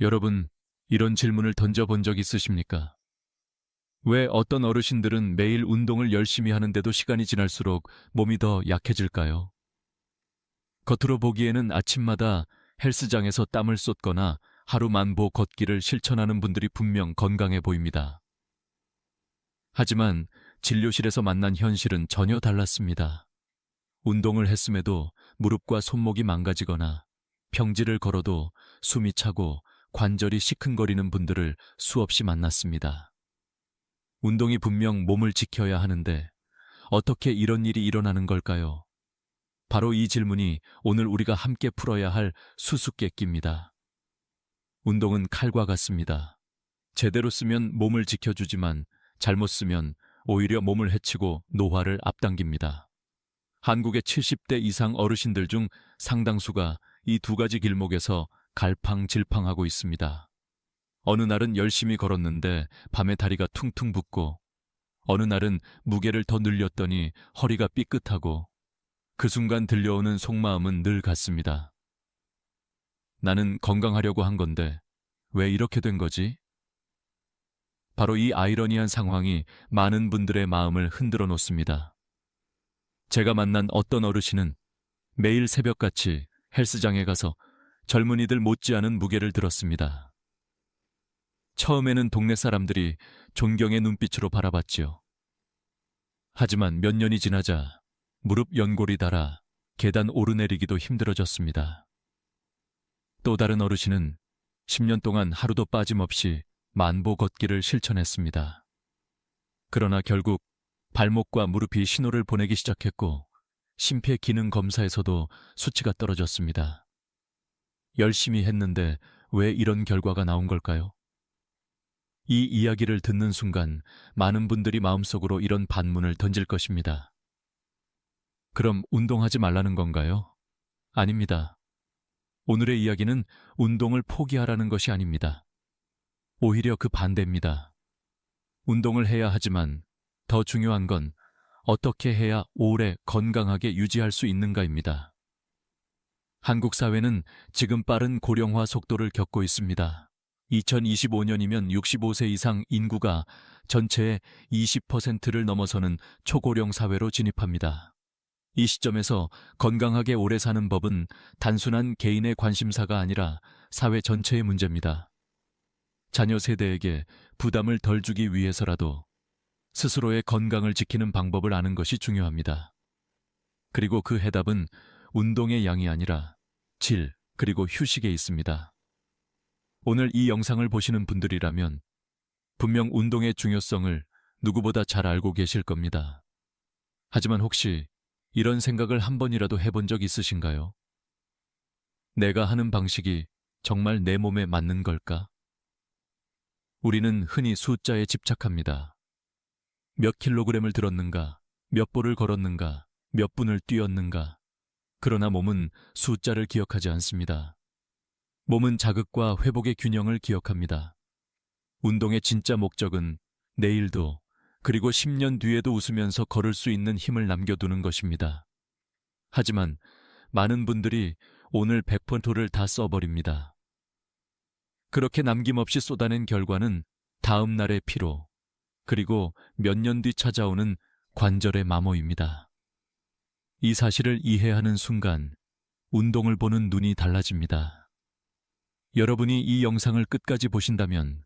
여러분, 이런 질문을 던져본 적 있으십니까? 왜 어떤 어르신들은 매일 운동을 열심히 하는데도 시간이 지날수록 몸이 더 약해질까요? 겉으로 보기에는 아침마다 헬스장에서 땀을 쏟거나 하루 만보 걷기를 실천하는 분들이 분명 건강해 보입니다. 하지만 진료실에서 만난 현실은 전혀 달랐습니다. 운동을 했음에도 무릎과 손목이 망가지거나 평지를 걸어도 숨이 차고 관절이 시큰거리는 분들을 수없이 만났습니다. 운동이 분명 몸을 지켜야 하는데 어떻게 이런 일이 일어나는 걸까요? 바로 이 질문이 오늘 우리가 함께 풀어야 할 수수께끼입니다. 운동은 칼과 같습니다. 제대로 쓰면 몸을 지켜주지만 잘못 쓰면 오히려 몸을 해치고 노화를 앞당깁니다. 한국의 70대 이상 어르신들 중 상당수가 이 두 가지 길목에서 갈팡질팡하고 있습니다. 어느 날은 열심히 걸었는데 밤에 다리가 퉁퉁 붓고, 어느 날은 무게를 더 늘렸더니 허리가 삐끗하고, 그 순간 들려오는 속마음은 늘 같습니다. 나는 건강하려고 한 건데 왜 이렇게 된 거지? 바로 이 아이러니한 상황이 많은 분들의 마음을 흔들어 놓습니다. 제가 만난 어떤 어르신은 매일 새벽같이 헬스장에 가서 젊은이들 못지않은 무게를 들었습니다. 처음에는 동네 사람들이 존경의 눈빛으로 바라봤지요. 하지만 몇 년이 지나자 무릎 연골이 닳아 계단 오르내리기도 힘들어졌습니다. 또 다른 어르신은 10년 동안 하루도 빠짐없이 만보 걷기를 실천했습니다. 그러나 결국 발목과 무릎이 신호를 보내기 시작했고 심폐기능 검사에서도 수치가 떨어졌습니다. 열심히 했는데 왜 이런 결과가 나온 걸까요? 이 이야기를 듣는 순간 많은 분들이 마음속으로 이런 반문을 던질 것입니다. 그럼 운동하지 말라는 건가요? 아닙니다. 오늘의 이야기는 운동을 포기하라는 것이 아닙니다. 오히려 그 반대입니다. 운동을 해야 하지만 더 중요한 건 어떻게 해야 오래 건강하게 유지할 수 있는가입니다. 한국 사회는 지금 빠른 고령화 속도를 겪고 있습니다. 2025년이면 65세 이상 인구가 전체의 20%를 넘어서는 초고령 사회로 진입합니다. 이 시점에서 건강하게 오래 사는 법은 단순한 개인의 관심사가 아니라 사회 전체의 문제입니다. 자녀 세대에게 부담을 덜 주기 위해서라도 스스로의 건강을 지키는 방법을 아는 것이 중요합니다. 그리고 그 해답은 운동의 양이 아니라 질, 그리고 휴식에 있습니다. 오늘 이 영상을 보시는 분들이라면 분명 운동의 중요성을 누구보다 잘 알고 계실 겁니다. 하지만 혹시 이런 생각을 한 번이라도 해본 적 있으신가요? 내가 하는 방식이 정말 내 몸에 맞는 걸까? 우리는 흔히 숫자에 집착합니다. 몇 킬로그램을 들었는가, 몇 보를 걸었는가, 몇 분을 뛰었는가. 그러나 몸은 숫자를 기억하지 않습니다. 몸은 자극과 회복의 균형을 기억합니다. 운동의 진짜 목적은 내일도, 그리고 10년 뒤에도 웃으면서 걸을 수 있는 힘을 남겨두는 것입니다. 하지만 많은 분들이 오늘 100%를 다 써버립니다. 그렇게 남김없이 쏟아낸 결과는 다음 날의 피로, 그리고 몇 년 뒤 찾아오는 관절의 마모입니다. 이 사실을 이해하는 순간 운동을 보는 눈이 달라집니다. 여러분이 이 영상을 끝까지 보신다면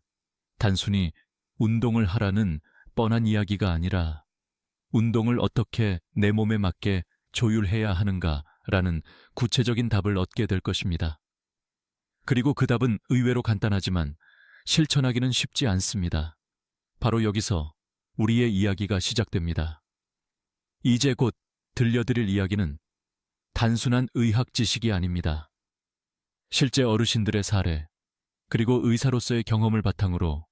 단순히 운동을 하라는 뻔한 이야기가 아니라 운동을 어떻게 내 몸에 맞게 조율해야 하는가라는 구체적인 답을 얻게 될 것입니다. 그리고 그 답은 의외로 간단하지만 실천하기는 쉽지 않습니다. 바로 여기서 우리의 이야기가 시작됩니다. 이제 곧 들려드릴 이야기는 단순한 의학 지식이 아닙니다. 실제 어르신들의 사례, 그리고 의사로서의 경험을 바탕으로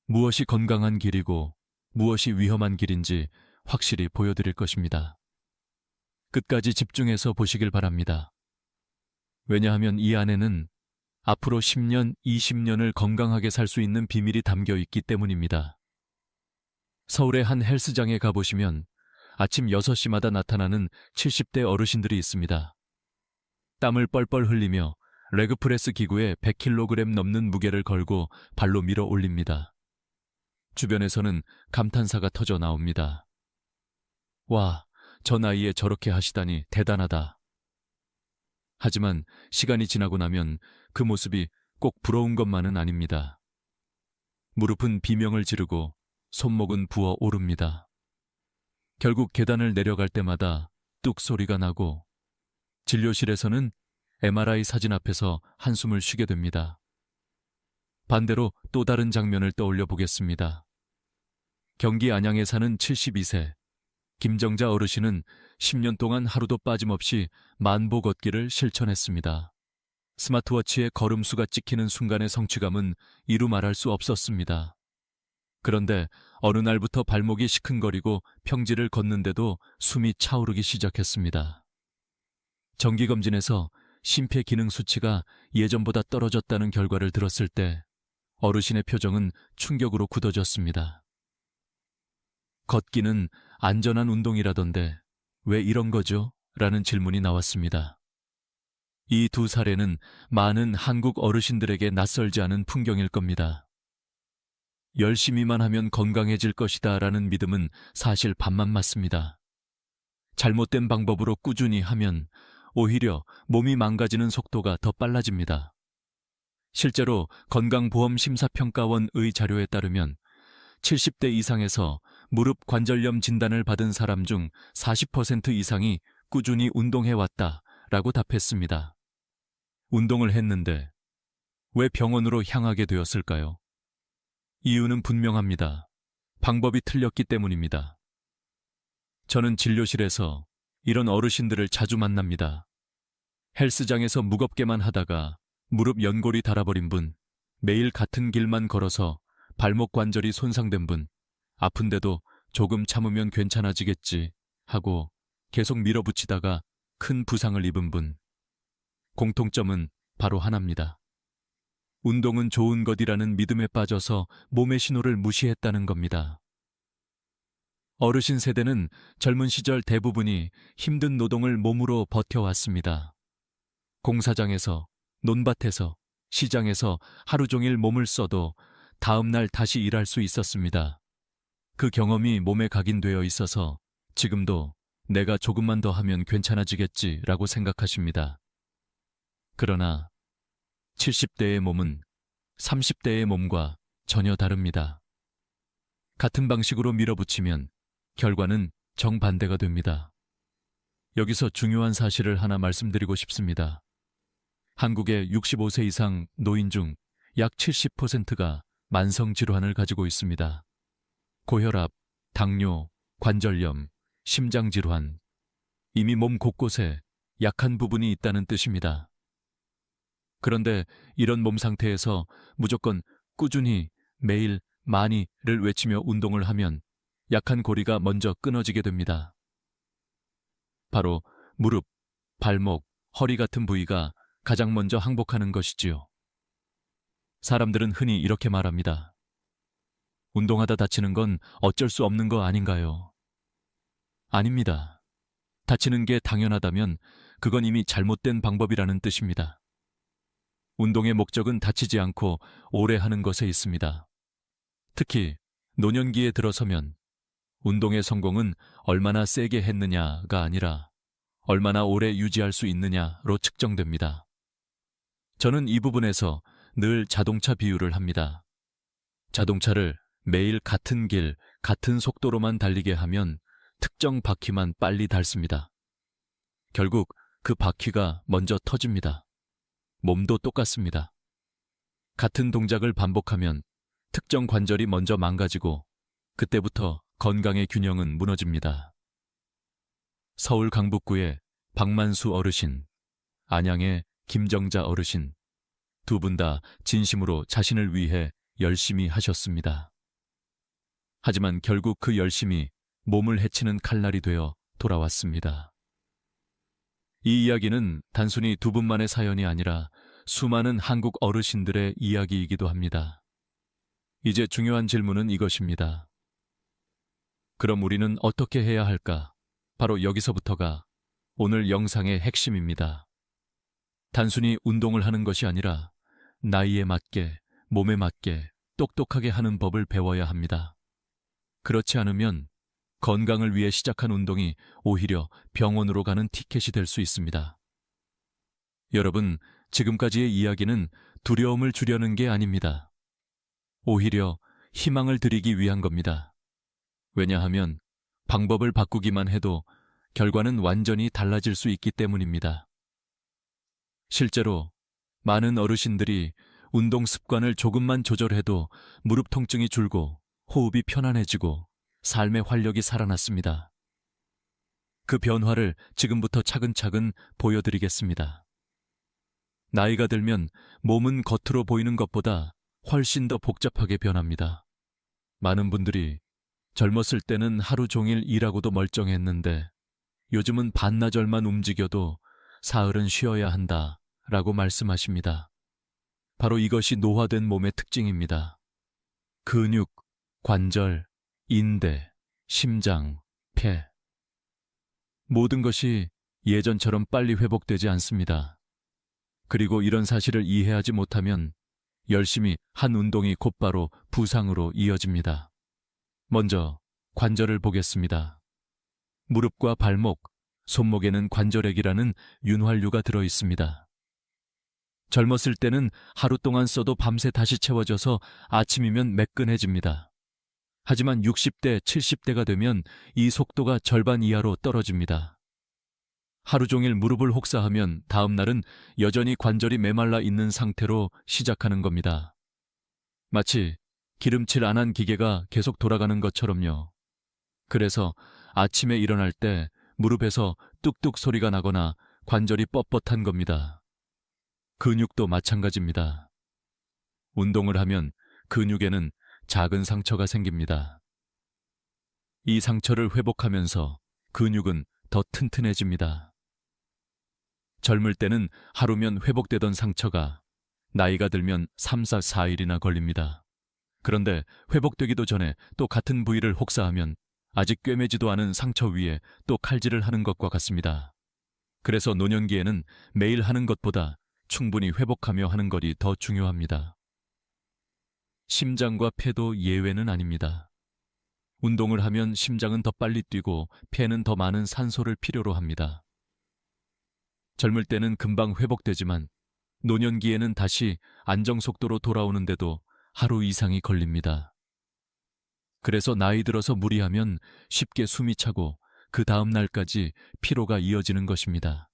무엇이 건강한 길이고 무엇이 위험한 길인지 확실히 보여드릴 것입니다. 끝까지 집중해서 보시길 바랍니다. 왜냐하면 이 안에는 앞으로 10년, 20년을 건강하게 살 수 있는 비밀이 담겨 있기 때문입니다. 서울의 한 헬스장에 가보시면 아침 6시마다 나타나는 70대 어르신들이 있습니다. 땀을 뻘뻘 흘리며 레그프레스 기구에 100kg 넘는 무게를 걸고 발로 밀어 올립니다. 주변에서는 감탄사가 터져 나옵니다. 와, 저 나이에 저렇게 하시다니 대단하다. 하지만 시간이 지나고 나면 그 모습이 꼭 부러운 것만은 아닙니다. 무릎은 비명을 지르고 손목은 부어 오릅니다. 결국 계단을 내려갈 때마다 뚝 소리가 나고 진료실에서는 MRI 사진 앞에서 한숨을 쉬게 됩니다. 반대로 또 다른 장면을 떠올려 보겠습니다. 경기 안양에 사는 72세 김정자 어르신은 10년 동안 하루도 빠짐없이 만보 걷기를 실천했습니다. 스마트워치에 걸음수가 찍히는 순간의 성취감은 이루 말할 수 없었습니다. 그런데 어느 날부터 발목이 시큰거리고 평지를 걷는데도 숨이 차오르기 시작했습니다. 정기검진에서 심폐기능 수치가 예전보다 떨어졌다는 결과를 들었을 때 어르신의 표정은 충격으로 굳어졌습니다. 걷기는 안전한 운동이라던데 왜 이런 거죠? 라는 질문이 나왔습니다. 이 두 사례는 많은 한국 어르신들에게 낯설지 않은 풍경일 겁니다. 열심히만 하면 건강해질 것이다 라는 믿음은 사실 반만 맞습니다. 잘못된 방법으로 꾸준히 하면 오히려 몸이 망가지는 속도가 더 빨라집니다. 실제로 건강보험심사평가원의 자료에 따르면 70대 이상에서 무릎 관절염 진단을 받은 사람 중 40% 이상이 꾸준히 운동해왔다라고 답했습니다. 운동을 했는데 왜 병원으로 향하게 되었을까요? 이유는 분명합니다. 방법이 틀렸기 때문입니다. 저는 진료실에서 이런 어르신들을 자주 만납니다. 헬스장에서 무겁게만 하다가 무릎 연골이 닳아버린 분, 매일 같은 길만 걸어서 발목 관절이 손상된 분, 아픈데도 조금 참으면 괜찮아지겠지 하고 계속 밀어붙이다가 큰 부상을 입은 분. 공통점은 바로 하나입니다. 운동은 좋은 것이라는 믿음에 빠져서 몸의 신호를 무시했다는 겁니다. 어르신 세대는 젊은 시절 대부분이 힘든 노동을 몸으로 버텨왔습니다. 공사장에서, 논밭에서, 시장에서 하루 종일 몸을 써도 다음 날 다시 일할 수 있었습니다. 그 경험이 몸에 각인되어 있어서 지금도 내가 조금만 더 하면 괜찮아지겠지라고 생각하십니다. 그러나 70대의 몸은 30대의 몸과 전혀 다릅니다. 같은 방식으로 밀어붙이면 결과는 정반대가 됩니다. 여기서 중요한 사실을 하나 말씀드리고 싶습니다. 한국의 65세 이상 노인 중 약 70%가 만성질환을 가지고 있습니다. 고혈압, 당뇨, 관절염, 심장질환, 이미 몸 곳곳에 약한 부분이 있다는 뜻입니다. 그런데 이런 몸 상태에서 무조건 꾸준히 매일 많이를 외치며 운동을 하면 약한 고리가 먼저 끊어지게 됩니다. 바로 무릎, 발목, 허리 같은 부위가 가장 먼저 항복하는 것이지요. 사람들은 흔히 이렇게 말합니다. 운동하다 다치는 건 어쩔 수 없는 거 아닌가요? 아닙니다. 다치는 게 당연하다면 그건 이미 잘못된 방법이라는 뜻입니다. 운동의 목적은 다치지 않고 오래 하는 것에 있습니다. 특히 노년기에 들어서면 운동의 성공은 얼마나 세게 했느냐가 아니라 얼마나 오래 유지할 수 있느냐로 측정됩니다. 저는 이 부분에서 늘 자동차 비유를 합니다. 자동차를 매일 같은 길, 같은 속도로만 달리게 하면 특정 바퀴만 빨리 닳습니다. 결국 그 바퀴가 먼저 터집니다. 몸도 똑같습니다. 같은 동작을 반복하면 특정 관절이 먼저 망가지고 그때부터 건강의 균형은 무너집니다. 서울 강북구의 박만수 어르신, 안양의 김정자 어르신, 두 분 다 진심으로 자신을 위해 열심히 하셨습니다. 하지만 결국 그 열심이 몸을 해치는 칼날이 되어 돌아왔습니다. 이 이야기는 단순히 두 분만의 사연이 아니라 수많은 한국 어르신들의 이야기이기도 합니다. 이제 중요한 질문은 이것입니다. 그럼 우리는 어떻게 해야 할까? 바로 여기서부터가 오늘 영상의 핵심입니다. 단순히 운동을 하는 것이 아니라 나이에 맞게, 몸에 맞게 똑똑하게 하는 법을 배워야 합니다. 그렇지 않으면 건강을 위해 시작한 운동이 오히려 병원으로 가는 티켓이 될 수 있습니다. 여러분, 지금까지의 이야기는 두려움을 주려는 게 아닙니다. 오히려 희망을 드리기 위한 겁니다. 왜냐하면 방법을 바꾸기만 해도 결과는 완전히 달라질 수 있기 때문입니다. 실제로 많은 어르신들이 운동 습관을 조금만 조절해도 무릎 통증이 줄고 호흡이 편안해지고 삶의 활력이 살아났습니다. 그 변화를 지금부터 차근차근 보여드리겠습니다. 나이가 들면 몸은 겉으로 보이는 것보다 훨씬 더 복잡하게 변합니다. 많은 분들이 젊었을 때는 하루 종일 일하고도 멀쩡했는데 요즘은 반나절만 움직여도 사흘은 쉬어야 한다 라고 말씀하십니다. 바로 이것이 노화된 몸의 특징입니다. 근육, 관절, 인대, 심장, 폐. 모든 것이 예전처럼 빨리 회복되지 않습니다. 그리고 이런 사실을 이해하지 못하면 열심히 한 운동이 곧바로 부상으로 이어집니다. 먼저 관절을 보겠습니다. 무릎과 발목, 손목에는 관절액이라는 윤활유가 들어 있습니다. 젊었을 때는 하루 동안 써도 밤새 다시 채워져서 아침이면 매끈해집니다. 하지만 60대, 70대가 되면 이 속도가 절반 이하로 떨어집니다. 하루 종일 무릎을 혹사하면 다음 날은 여전히 관절이 메말라 있는 상태로 시작하는 겁니다. 마치 기름칠 안 한 기계가 계속 돌아가는 것처럼요. 그래서 아침에 일어날 때 무릎에서 뚝뚝 소리가 나거나 관절이 뻣뻣한 겁니다. 근육도 마찬가지입니다. 운동을 하면 근육에는 작은 상처가 생깁니다. 이 상처를 회복하면서 근육은 더 튼튼해집니다. 젊을 때는 하루면 회복되던 상처가 나이가 들면 3, 4일이나 걸립니다. 그런데 회복되기도 전에 또 같은 부위를 혹사하면 아직 꿰매지도 않은 상처 위에 또 칼질을 하는 것과 같습니다. 그래서 노년기에는 매일 하는 것보다 충분히 회복하며 하는 것이 더 중요합니다. 심장과 폐도 예외는 아닙니다. 운동을 하면 심장은 더 빨리 뛰고 폐는 더 많은 산소를 필요로 합니다. 젊을 때는 금방 회복되지만 노년기에는 다시 안정속도로 돌아오는데도 하루 이상이 걸립니다. 그래서 나이 들어서 무리하면 쉽게 숨이 차고 그 다음 날까지 피로가 이어지는 것입니다.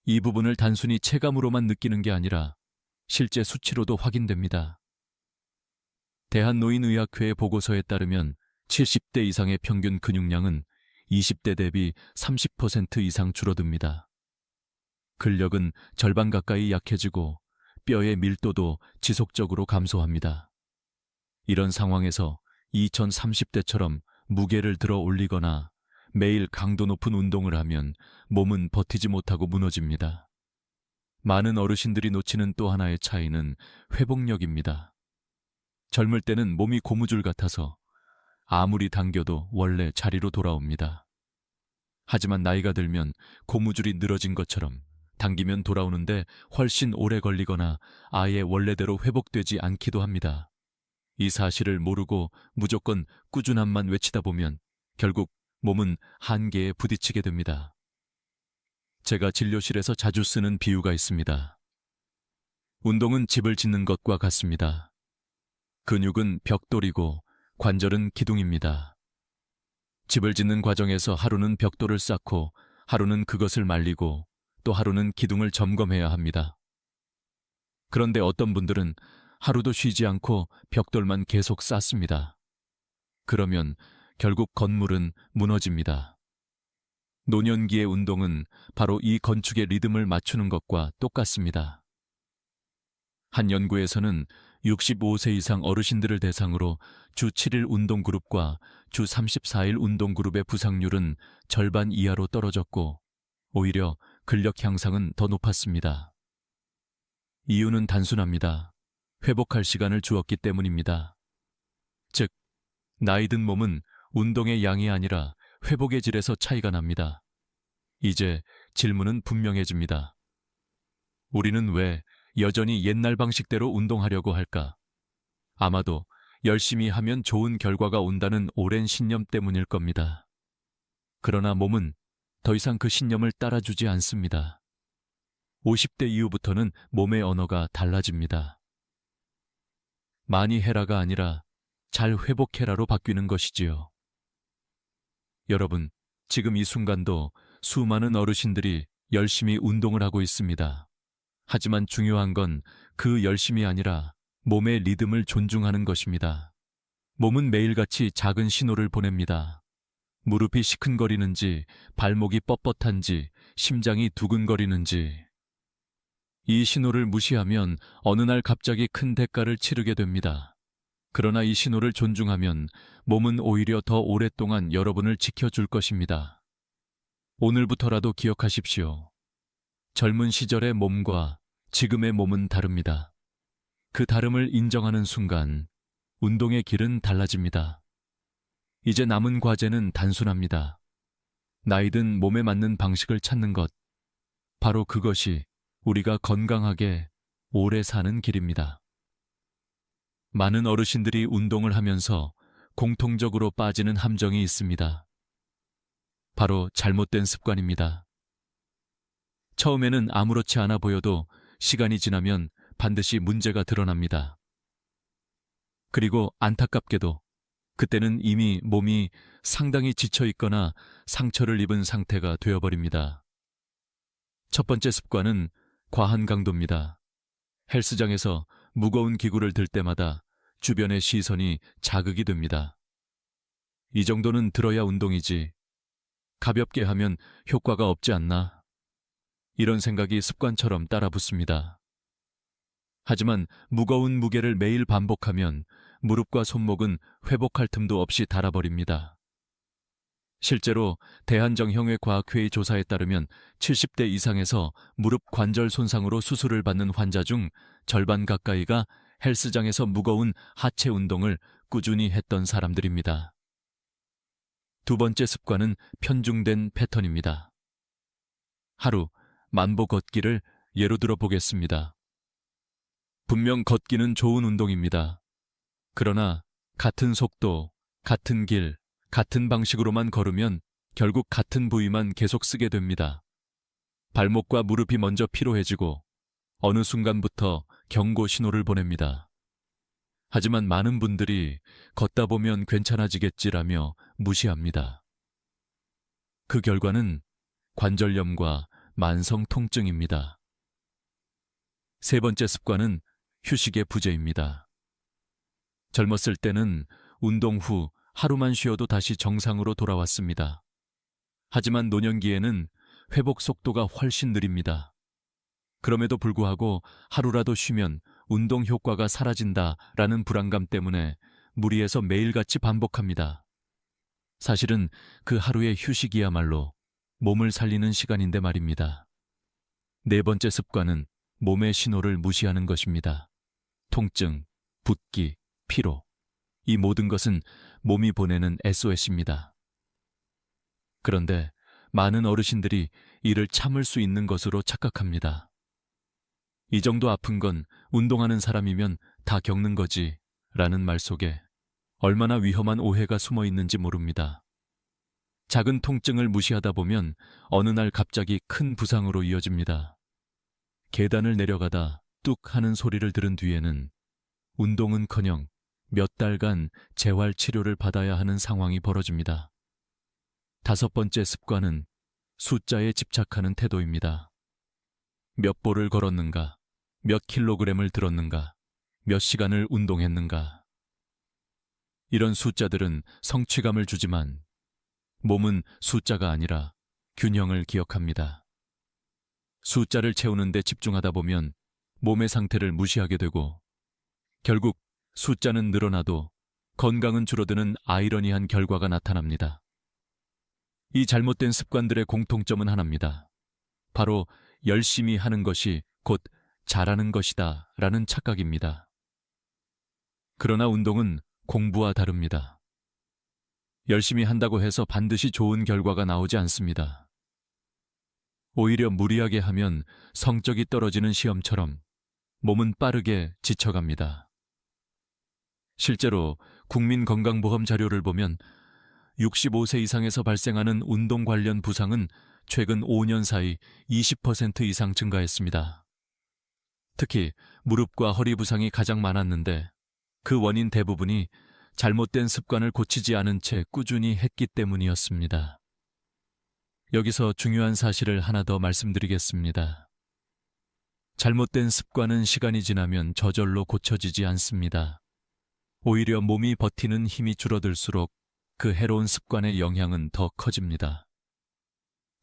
이 부분을 단순히 체감으로만 느끼는 게 아니라 실제 수치로도 확인됩니다. 대한노인의학회 보고서에 따르면 70대 이상의 평균 근육량은 20대 대비 30% 이상 줄어듭니다. 근력은 절반 가까이 약해지고 뼈의 밀도도 지속적으로 감소합니다. 이런 상황에서 2030대처럼 무게를 들어 올리거나 매일 강도 높은 운동을 하면 몸은 버티지 못하고 무너집니다. 많은 어르신들이 놓치는 또 하나의 차이는 회복력입니다. 젊을 때는 몸이 고무줄 같아서 아무리 당겨도 원래 자리로 돌아옵니다. 하지만 나이가 들면 고무줄이 늘어진 것처럼 당기면 돌아오는데 훨씬 오래 걸리거나 아예 원래대로 회복되지 않기도 합니다. 이 사실을 모르고 무조건 꾸준함만 외치다 보면 결국 몸은 한계에 부딪히게 됩니다. 제가 진료실에서 자주 쓰는 비유가 있습니다. 운동은 집을 짓는 것과 같습니다. 근육은 벽돌이고 관절은 기둥입니다. 집을 짓는 과정에서 하루는 벽돌을 쌓고 하루는 그것을 말리고 또 하루는 기둥을 점검해야 합니다. 그런데 어떤 분들은 하루도 쉬지 않고 벽돌만 계속 쌓습니다. 그러면 결국 건물은 무너집니다. 노년기의 운동은 바로 이 건축의 리듬을 맞추는 것과 똑같습니다. 한 연구에서는 65세 이상 어르신들을 대상으로 주 7일 운동 그룹과 주 34일 운동 그룹의 부상률은 절반 이하로 떨어졌고 오히려 근력 향상은 더 높았습니다. 이유는 단순합니다. 회복할 시간을 주었기 때문입니다. 즉, 나이 든 몸은 운동의 양이 아니라 회복의 질에서 차이가 납니다. 이제 질문은 분명해집니다. 우리는 왜 여전히 옛날 방식대로 운동하려고 할까? 아마도 열심히 하면 좋은 결과가 온다는 오랜 신념 때문일 겁니다. 그러나 몸은 더 이상 그 신념을 따라주지 않습니다. 50대 이후부터는 몸의 언어가 달라집니다. 많이 해라가 아니라 잘 회복해라로 바뀌는 것이지요. 여러분, 지금 이 순간도 수많은 어르신들이 열심히 운동을 하고 있습니다. 하지만 중요한 건 그 열심이 아니라 몸의 리듬을 존중하는 것입니다. 몸은 매일같이 작은 신호를 보냅니다. 무릎이 시큰거리는지, 발목이 뻣뻣한지, 심장이 두근거리는지. 이 신호를 무시하면 어느 날 갑자기 큰 대가를 치르게 됩니다. 그러나 이 신호를 존중하면 몸은 오히려 더 오랫동안 여러분을 지켜줄 것입니다. 오늘부터라도 기억하십시오. 젊은 시절의 몸과 지금의 몸은 다릅니다. 그 다름을 인정하는 순간 운동의 길은 달라집니다. 이제 남은 과제는 단순합니다. 나이든 몸에 맞는 방식을 찾는 것, 바로 그것이 우리가 건강하게 오래 사는 길입니다. 많은 어르신들이 운동을 하면서 공통적으로 빠지는 함정이 있습니다. 바로 잘못된 습관입니다. 처음에는 아무렇지 않아 보여도 시간이 지나면 반드시 문제가 드러납니다. 그리고 안타깝게도 그때는 이미 몸이 상당히 지쳐 있거나 상처를 입은 상태가 되어버립니다. 첫 번째 습관은 과한 강도입니다. 헬스장에서 무거운 기구를 들 때마다 주변의 시선이 자극이 됩니다. 이 정도는 들어야 운동이지. 가볍게 하면 효과가 없지 않나? 이런 생각이 습관처럼 따라붙습니다. 하지만 무거운 무게를 매일 반복하면 무릎과 손목은 회복할 틈도 없이 닳아버립니다. 실제로 대한정형외과학회의 조사에 따르면 70대 이상에서 무릎 관절 손상으로 수술을 받는 환자 중 절반 가까이가 헬스장에서 무거운 하체 운동을 꾸준히 했던 사람들입니다. 두 번째 습관은 편중된 패턴입니다. 하루 만보 걷기를 예로 들어 보겠습니다. 분명 걷기는 좋은 운동입니다. 그러나 같은 속도, 같은 길, 같은 방식으로만 걸으면 결국 같은 부위만 계속 쓰게 됩니다. 발목과 무릎이 먼저 피로해지고 어느 순간부터 경고 신호를 보냅니다. 하지만 많은 분들이 걷다 보면 괜찮아지겠지라며 무시합니다. 그 결과는 관절염과 만성 통증입니다. 세 번째 습관은 휴식의 부재입니다. 젊었을 때는 운동 후 하루만 쉬어도 다시 정상으로 돌아왔습니다. 하지만 노년기에는 회복 속도가 훨씬 느립니다. 그럼에도 불구하고 하루라도 쉬면 운동 효과가 사라진다라는 불안감 때문에 무리해서 매일같이 반복합니다. 사실은 그 하루의 휴식이야말로 몸을 살리는 시간인데 말입니다. 네 번째 습관은 몸의 신호를 무시하는 것입니다. 통증, 붓기, 피로. 이 모든 것은 몸이 보내는 SOS입니다. 그런데 많은 어르신들이 이를 참을 수 있는 것으로 착각합니다. 이 정도 아픈 건 운동하는 사람이면 다 겪는 거지 라는 말 속에 얼마나 위험한 오해가 숨어 있는지 모릅니다. 작은 통증을 무시하다 보면 어느 날 갑자기 큰 부상으로 이어집니다. 계단을 내려가다 뚝 하는 소리를 들은 뒤에는 운동은커녕 몇 달간 재활 치료를 받아야 하는 상황이 벌어집니다. 다섯 번째 습관은 숫자에 집착하는 태도입니다. 몇 보를 걸었는가, 몇 킬로그램을 들었는가, 몇 시간을 운동했는가. 이런 숫자들은 성취감을 주지만 몸은 숫자가 아니라 균형을 기억합니다. 숫자를 채우는 데 집중하다 보면 몸의 상태를 무시하게 되고 결국 숫자는 늘어나도 건강은 줄어드는 아이러니한 결과가 나타납니다. 이 잘못된 습관들의 공통점은 하나입니다. 바로 열심히 하는 것이 곧 잘하는 것이다 라는 착각입니다. 그러나 운동은 공부와 다릅니다. 열심히 한다고 해서 반드시 좋은 결과가 나오지 않습니다. 오히려 무리하게 하면 성적이 떨어지는 시험처럼 몸은 빠르게 지쳐갑니다. 실제로 국민건강보험 자료를 보면 65세 이상에서 발생하는 운동 관련 부상은 최근 5년 사이 20% 이상 증가했습니다. 특히 무릎과 허리 부상이 가장 많았는데 그 원인 대부분이 잘못된 습관을 고치지 않은 채 꾸준히 했기 때문이었습니다. 여기서 중요한 사실을 하나 더 말씀드리겠습니다. 잘못된 습관은 시간이 지나면 저절로 고쳐지지 않습니다. 오히려 몸이 버티는 힘이 줄어들수록 그 해로운 습관의 영향은 더 커집니다.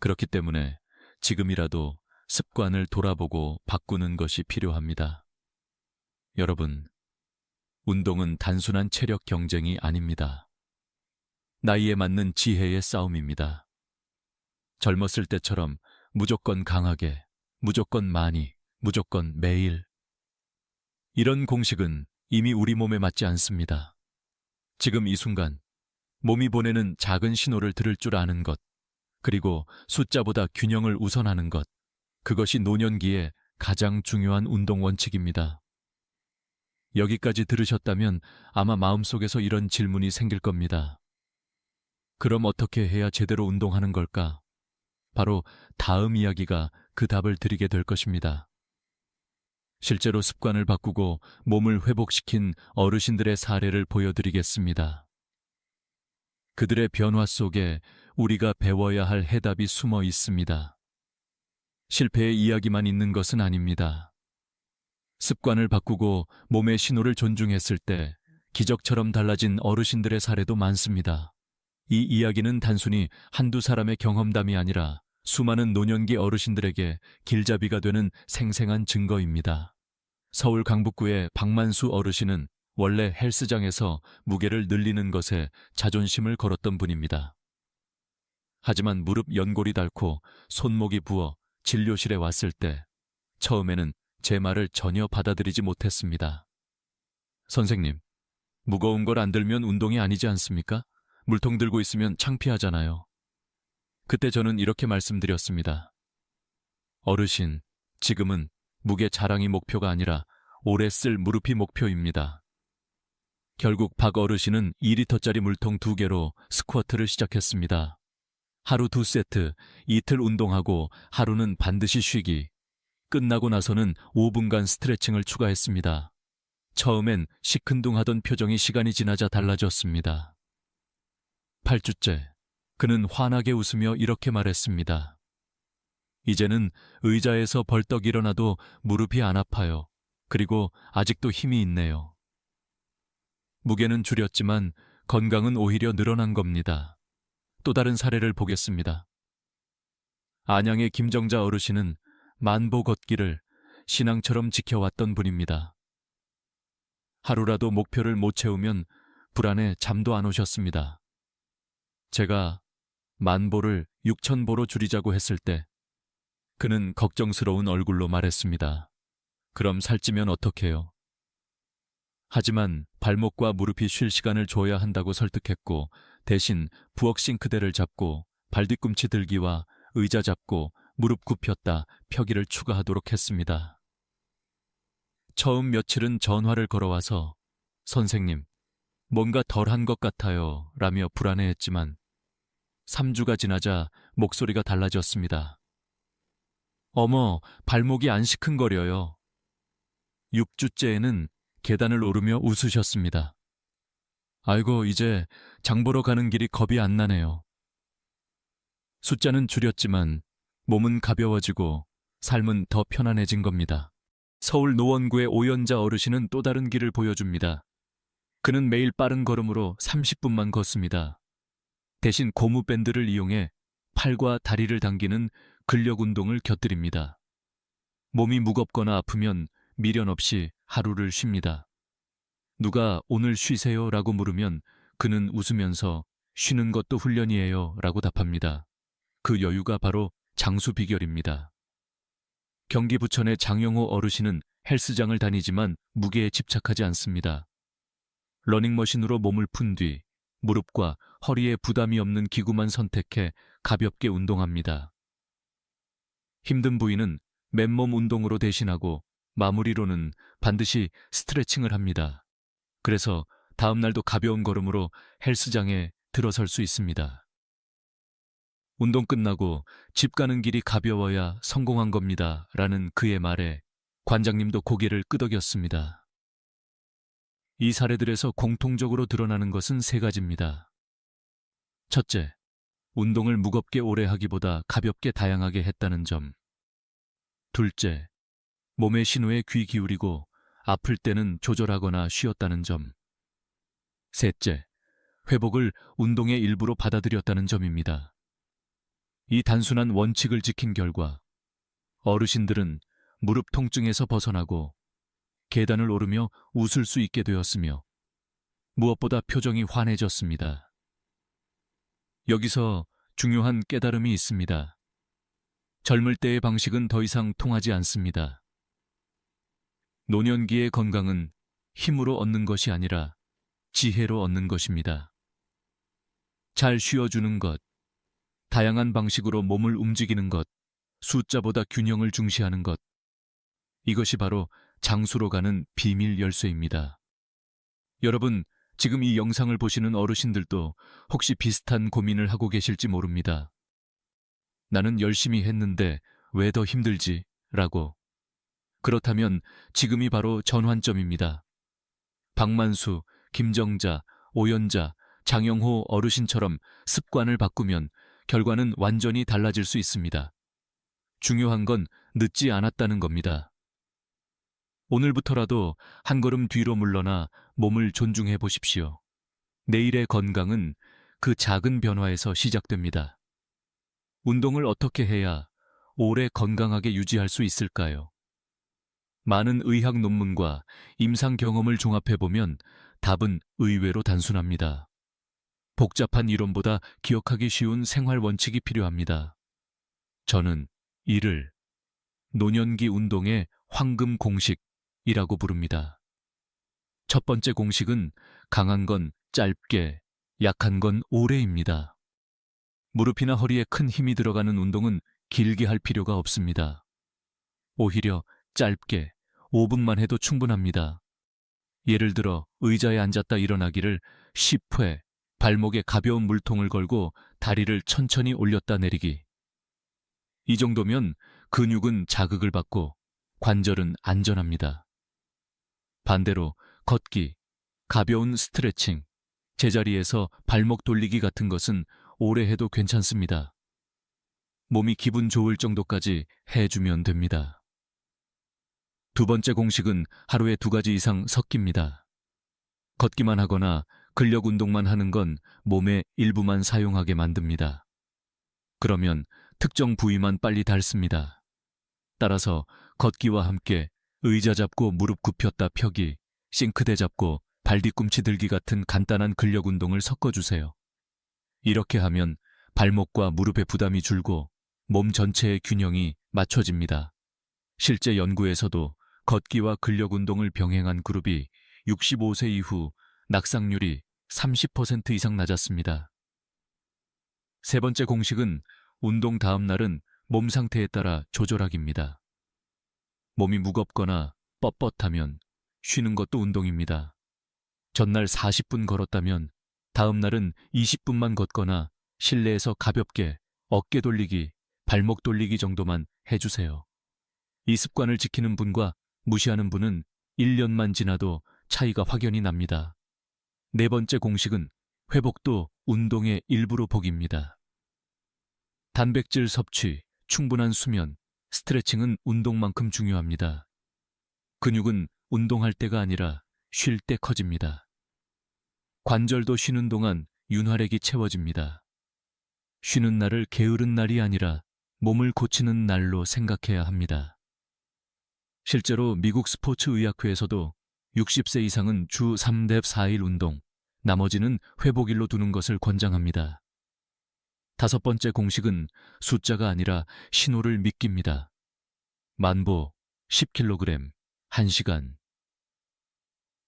그렇기 때문에 지금이라도 습관을 돌아보고 바꾸는 것이 필요합니다. 여러분, 운동은 단순한 체력 경쟁이 아닙니다. 나이에 맞는 지혜의 싸움입니다. 젊었을 때처럼 무조건 강하게, 무조건 많이, 무조건 매일. 이런 공식은 이미 우리 몸에 맞지 않습니다. 지금 이 순간 몸이 보내는 작은 신호를 들을 줄 아는 것, 그리고 숫자보다 균형을 우선하는 것, 그것이 노년기에 가장 중요한 운동 원칙입니다. 여기까지 들으셨다면 아마 마음속에서 이런 질문이 생길 겁니다. 그럼 어떻게 해야 제대로 운동하는 걸까? 바로 다음 이야기가 그 답을 드리게 될 것입니다. 실제로 습관을 바꾸고 몸을 회복시킨 어르신들의 사례를 보여드리겠습니다. 그들의 변화 속에 우리가 배워야 할 해답이 숨어 있습니다. 실패의 이야기만 있는 것은 아닙니다. 습관을 바꾸고 몸의 신호를 존중했을 때 기적처럼 달라진 어르신들의 사례도 많습니다. 이 이야기는 단순히 한두 사람의 경험담이 아니라 수많은 노년기 어르신들에게 길잡이가 되는 생생한 증거입니다. 서울 강북구의 박만수 어르신은 원래 헬스장에서 무게를 늘리는 것에 자존심을 걸었던 분입니다. 하지만 무릎 연골이 닳고 손목이 부어 진료실에 왔을 때 처음에는 제 말을 전혀 받아들이지 못했습니다. 선생님, 무거운 걸 안 들면 운동이 아니지 않습니까? 물통 들고 있으면 창피하잖아요. 그때 저는 이렇게 말씀드렸습니다. 어르신, 지금은 무게 자랑이 목표가 아니라 오래 쓸 무릎이 목표입니다. 결국 박 어르신은 2리터짜리 물통 2개로 스쿼트를 시작했습니다. 하루 2세트, 이틀 운동하고 하루는 반드시 쉬기. 끝나고 나서는 5분간 스트레칭을 추가했습니다. 처음엔 시큰둥하던 표정이 시간이 지나자 달라졌습니다. 8주째, 그는 환하게 웃으며 이렇게 말했습니다. 이제는 의자에서 벌떡 일어나도 무릎이 안 아파요. 그리고 아직도 힘이 있네요. 무게는 줄였지만 건강은 오히려 늘어난 겁니다. 또 다른 사례를 보겠습니다. 안양의 김정자 어르신은 만보 걷기를 신앙처럼 지켜왔던 분입니다. 하루라도 목표를 못 채우면 불안해 잠도 안 오셨습니다. 제가 만보를 6,000보로 줄이자고 했을 때 그는 걱정스러운 얼굴로 말했습니다. 그럼 살찌면 어떡해요? 하지만 발목과 무릎이 쉴 시간을 줘야 한다고 설득했고 대신 부엌 싱크대를 잡고 발뒤꿈치 들기와 의자 잡고 무릎 굽혔다 펴기를 추가하도록 했습니다. 처음 며칠은 전화를 걸어와서 선생님, 뭔가 덜한 것 같아요 라며 불안해했지만 3주가 지나자 목소리가 달라졌습니다. 어머, 발목이 안 시큰거려요. 6주째에는 계단을 오르며 웃으셨습니다. 아이고, 이제 장 보러 가는 길이 겁이 안 나네요. 숫자는 줄였지만 몸은 가벼워지고 삶은 더 편안해진 겁니다. 서울 노원구의 오연자 어르신은 또 다른 길을 보여줍니다. 그는 매일 빠른 걸음으로 30분만 걷습니다. 대신 고무밴드를 이용해 팔과 다리를 당기는 근력 운동을 곁들입니다. 몸이 무겁거나 아프면 미련 없이 하루를 쉽니다. 누가 오늘 쉬세요 라고 물으면 그는 웃으면서 쉬는 것도 훈련이에요 라고 답합니다. 그 여유가 바로 장수 비결입니다. 경기 부천의 장영호 어르신은 헬스장을 다니지만 무게에 집착하지 않습니다. 러닝머신으로 몸을 푼 뒤 무릎과 허리에 부담이 없는 기구만 선택해 가볍게 운동합니다. 힘든 부위는 맨몸 운동으로 대신하고 마무리로는 반드시 스트레칭을 합니다. 그래서 다음 날도 가벼운 걸음으로 헬스장에 들어설 수 있습니다. 운동 끝나고 집 가는 길이 가벼워야 성공한 겁니다. 라는 그의 말에 관장님도 고개를 끄덕였습니다. 이 사례들에서 공통적으로 드러나는 것은 세 가지입니다. 첫째, 운동을 무겁게 오래 하기보다 가볍게 다양하게 했다는 점. 둘째, 몸의 신호에 귀 기울이고 아플 때는 조절하거나 쉬었다는 점. 셋째, 회복을 운동의 일부로 받아들였다는 점입니다. 이 단순한 원칙을 지킨 결과 어르신들은 무릎 통증에서 벗어나고 계단을 오르며 웃을 수 있게 되었으며 무엇보다 표정이 환해졌습니다. 여기서 중요한 깨달음이 있습니다. 젊을 때의 방식은 더 이상 통하지 않습니다. 노년기의 건강은 힘으로 얻는 것이 아니라 지혜로 얻는 것입니다. 잘 쉬어주는 것, 다양한 방식으로 몸을 움직이는 것, 숫자보다 균형을 중시하는 것, 이것이 바로 장수로 가는 비밀 열쇠입니다. 여러분, 지금 이 영상을 보시는 어르신들도 혹시 비슷한 고민을 하고 계실지 모릅니다. 나는 열심히 했는데 왜 더 힘들지? 라고. 그렇다면 지금이 바로 전환점입니다. 박만수, 김정자, 오연자, 장영호 어르신처럼 습관을 바꾸면 결과는 완전히 달라질 수 있습니다. 중요한 건 늦지 않았다는 겁니다. 오늘부터라도 한 걸음 뒤로 물러나 몸을 존중해 보십시오. 내일의 건강은 그 작은 변화에서 시작됩니다. 운동을 어떻게 해야 오래 건강하게 유지할 수 있을까요? 많은 의학 논문과 임상 경험을 종합해보면 답은 의외로 단순합니다. 복잡한 이론보다 기억하기 쉬운 생활 원칙이 필요합니다. 저는 이를 노년기 운동의 황금 공식이라고 부릅니다. 첫 번째 공식은 강한 건 짧게, 약한 건 오래입니다. 무릎이나 허리에 큰 힘이 들어가는 운동은 길게 할 필요가 없습니다. 오히려 짧게 5분만 해도 충분합니다. 예를 들어 의자에 앉았다 일어나기를 10회, 발목에 가벼운 물통을 걸고 다리를 천천히 올렸다 내리기. 이 정도면 근육은 자극을 받고 관절은 안전합니다. 반대로 걷기, 가벼운 스트레칭, 제자리에서 발목 돌리기 같은 것은 오래 해도 괜찮습니다. 몸이 기분 좋을 정도까지 해주면 됩니다. 두 번째 공식은 하루에 2가지 이상 섞입니다. 걷기만 하거나 근력 운동만 하는 건 몸의 일부만 사용하게 만듭니다. 그러면 특정 부위만 빨리 닳습니다. 따라서 걷기와 함께 의자 잡고 무릎 굽혔다 펴기, 싱크대 잡고 발 뒤꿈치 들기 같은 간단한 근력 운동을 섞어주세요. 이렇게 하면 발목과 무릎의 부담이 줄고 몸 전체의 균형이 맞춰집니다. 실제 연구에서도 걷기와 근력 운동을 병행한 그룹이 65세 이후 낙상률이 30% 이상 낮았습니다. 세 번째 공식은 운동 다음 날은 몸 상태에 따라 조절하기입니다. 몸이 무겁거나 뻣뻣하면 쉬는 것도 운동입니다. 전날 40분 걸었다면 다음 날은 20분만 걷거나 실내에서 가볍게 어깨 돌리기, 발목 돌리기 정도만 해주세요. 이 습관을 지키는 분과 무시하는 분은 1년만 지나도 차이가 확연히 납니다. 네 번째 공식은 회복도 운동의 일부로 복입니다. 단백질 섭취, 충분한 수면, 스트레칭은 운동만큼 중요합니다. 근육은 운동할 때가 아니라 쉴 때 커집니다. 관절도 쉬는 동안 윤활액이 채워집니다. 쉬는 날을 게으른 날이 아니라 몸을 고치는 날로 생각해야 합니다. 실제로 미국 스포츠의학회에서도 60세 이상은 주 3대 4일 운동, 나머지는 회복일로 두는 것을 권장합니다. 다섯 번째 공식은 숫자가 아니라 신호를 믿깁니다. 만보, 10kg, 1시간.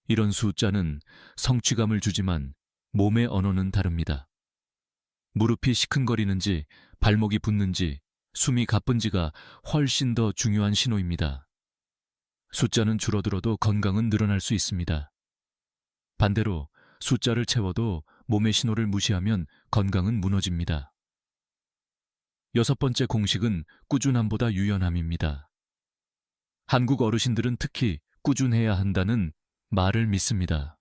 이런 숫자는 성취감을 주지만 몸의 언어는 다릅니다. 무릎이 시큰거리는지 발목이 붓는지 숨이 가쁜지가 훨씬 더 중요한 신호입니다. 숫자는 줄어들어도 건강은 늘어날 수 있습니다. 반대로 숫자를 채워도 몸의 신호를 무시하면 건강은 무너집니다. 6번째 공식은 꾸준함보다 유연함입니다. 한국 어르신들은 특히 꾸준해야 한다는 말을 믿습니다.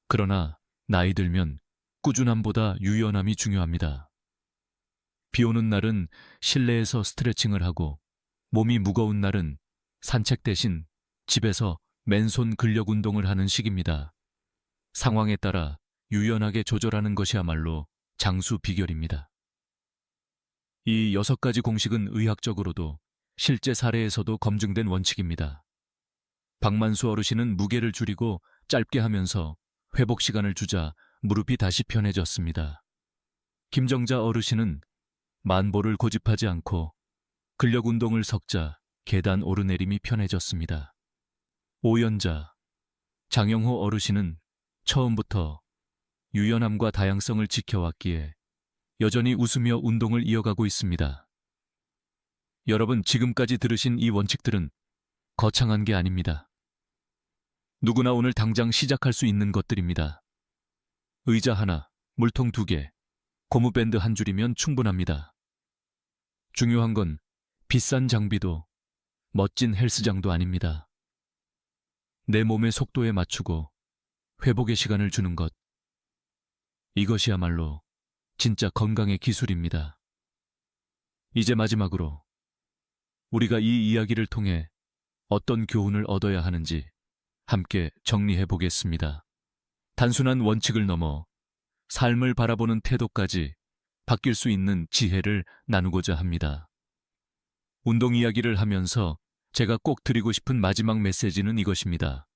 그러나 나이 들면 꾸준함보다 유연함이 중요합니다. 비 오는 날은 실내에서 스트레칭을 하고 몸이 무거운 날은 산책 대신 집에서 맨손 근력 운동을 하는 식입니다. 상황에 따라 유연하게 조절하는 것이야말로 장수 비결입니다. 이 6가지 공식은 의학적으로도 실제 사례에서도 검증된 원칙입니다. 박만수 어르신은 무게를 줄이고 짧게 하면서 회복 시간을 주자 무릎이 다시 편해졌습니다. 김정자 어르신은 만보를 고집하지 않고 근력 운동을 섞자 계단 오르내림이 편해졌습니다. 오연자, 장영호 어르신은 처음부터 유연함과 다양성을 지켜왔기에 여전히 웃으며 운동을 이어가고 있습니다. 여러분, 지금까지 들으신 이 원칙들은 거창한 게 아닙니다. 누구나 오늘 당장 시작할 수 있는 것들입니다. 의자 하나, 물통 2개, 고무밴드 한 줄이면 충분합니다. 중요한 건 비싼 장비도 멋진 헬스장도 아닙니다. 내 몸의 속도에 맞추고 회복의 시간을 주는 것. 이것이야말로 진짜 건강의 기술입니다. 이제 마지막으로 우리가 이 이야기를 통해 어떤 교훈을 얻어야 하는지 함께 정리해 보겠습니다. 단순한 원칙을 넘어 삶을 바라보는 태도까지 바뀔 수 있는 지혜를 나누고자 합니다. 운동 이야기를 하면서 제가 꼭 드리고 싶은 마지막 메시지는 이것입니다.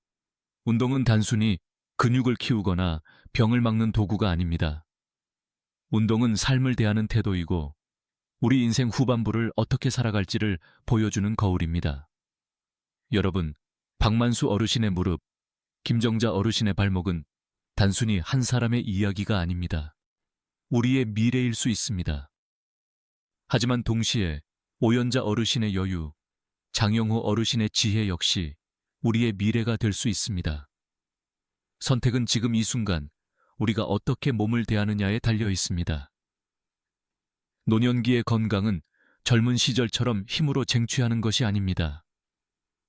운동은 단순히 근육을 키우거나 병을 막는 도구가 아닙니다. 운동은 삶을 대하는 태도이고 우리 인생 후반부를 어떻게 살아갈지를 보여주는 거울입니다. 여러분, 박만수 어르신의 무릎, 김정자 어르신의 발목은 단순히 한 사람의 이야기가 아닙니다. 우리의 미래일 수 있습니다. 하지만 동시에 오연자 어르신의 여유, 장영호 어르신의 지혜 역시 우리의 미래가 될 수 있습니다. 선택은 지금 이 순간 우리가 어떻게 몸을 대하느냐에 달려 있습니다. 노년기의 건강은 젊은 시절처럼 힘으로 쟁취하는 것이 아닙니다.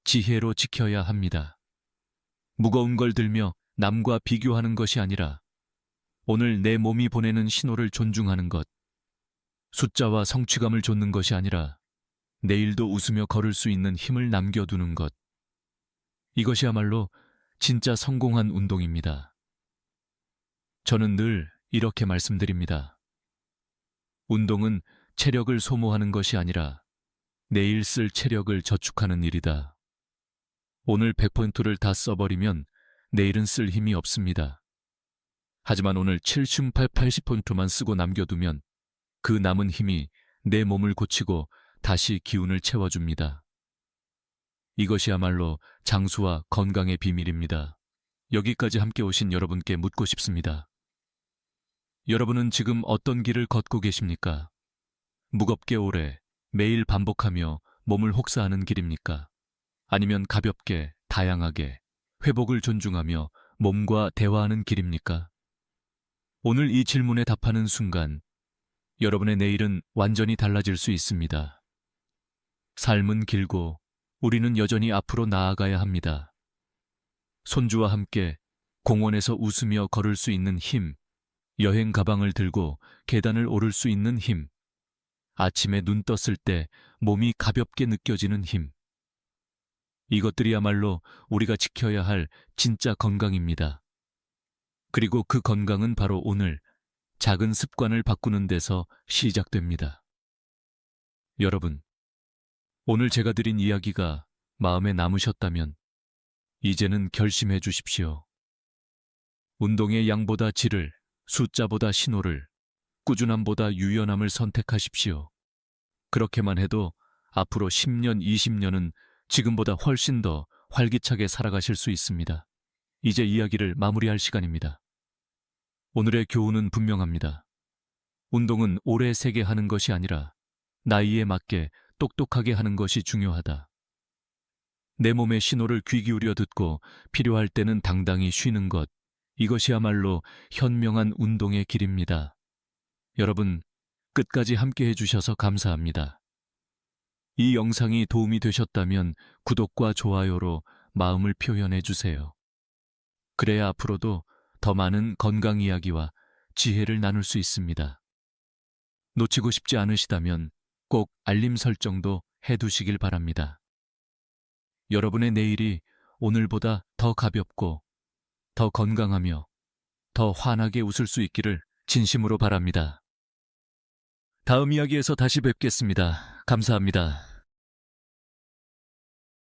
지혜로 지켜야 합니다. 무거운 걸 들며 남과 비교하는 것이 아니라 오늘 내 몸이 보내는 신호를 존중하는 것, 숫자와 성취감을 좇는 것이 아니라 내일도 웃으며 걸을 수 있는 힘을 남겨두는 것. 이것이야말로 진짜 성공한 운동입니다. 저는 늘 이렇게 말씀드립니다. 운동은 체력을 소모하는 것이 아니라 내일 쓸 체력을 저축하는 일이다. 오늘 100포인트를 다 써버리면 내일은 쓸 힘이 없습니다. 하지만 오늘 70, 80포인트만 쓰고 남겨두면 그 남은 힘이 내 몸을 고치고 다시 기운을 채워줍니다. 이것이야말로 장수와 건강의 비밀입니다. 여기까지 함께 오신 여러분께 묻고 싶습니다. 여러분은 지금 어떤 길을 걷고 계십니까? 무겁게 오래 매일 반복하며 몸을 혹사하는 길입니까? 아니면 가볍게, 다양하게, 회복을 존중하며 몸과 대화하는 길입니까? 오늘 이 질문에 답하는 순간 여러분의 내일은 완전히 달라질 수 있습니다. 삶은 길고 우리는 여전히 앞으로 나아가야 합니다. 손주와 함께 공원에서 웃으며 걸을 수 있는 힘, 여행 가방을 들고 계단을 오를 수 있는 힘, 아침에 눈 떴을 때 몸이 가볍게 느껴지는 힘. 이것들이야말로 우리가 지켜야 할 진짜 건강입니다. 그리고 그 건강은 바로 오늘 작은 습관을 바꾸는 데서 시작됩니다. 여러분, 오늘 제가 드린 이야기가 마음에 남으셨다면 이제는 결심해 주십시오. 운동의 양보다 질을, 숫자보다 신호를, 꾸준함보다 유연함을 선택하십시오. 그렇게만 해도 앞으로 10년, 20년은 지금보다 훨씬 더 활기차게 살아가실 수 있습니다. 이제 이야기를 마무리할 시간입니다. 오늘의 교훈은 분명합니다. 운동은 오래 세게 하는 것이 아니라 나이에 맞게 똑똑하게 하는 것이 중요하다. 내 몸의 신호를 귀 기울여 듣고 필요할 때는 당당히 쉬는 것. 이것이야말로 현명한 운동의 길입니다. 여러분, 끝까지 함께 해주셔서 감사합니다. 이 영상이 도움이 되셨다면 구독과 좋아요로 마음을 표현해 주세요. 그래야 앞으로도 더 많은 건강 이야기와 지혜를 나눌 수 있습니다. 놓치고 싶지 않으시다면 꼭 알림 설정도 해두시길 바랍니다. 여러분의 내일이 오늘보다 더 가볍고 더 건강하며 더 환하게 웃을 수 있기를 진심으로 바랍니다. 다음 이야기에서 다시 뵙겠습니다. 감사합니다.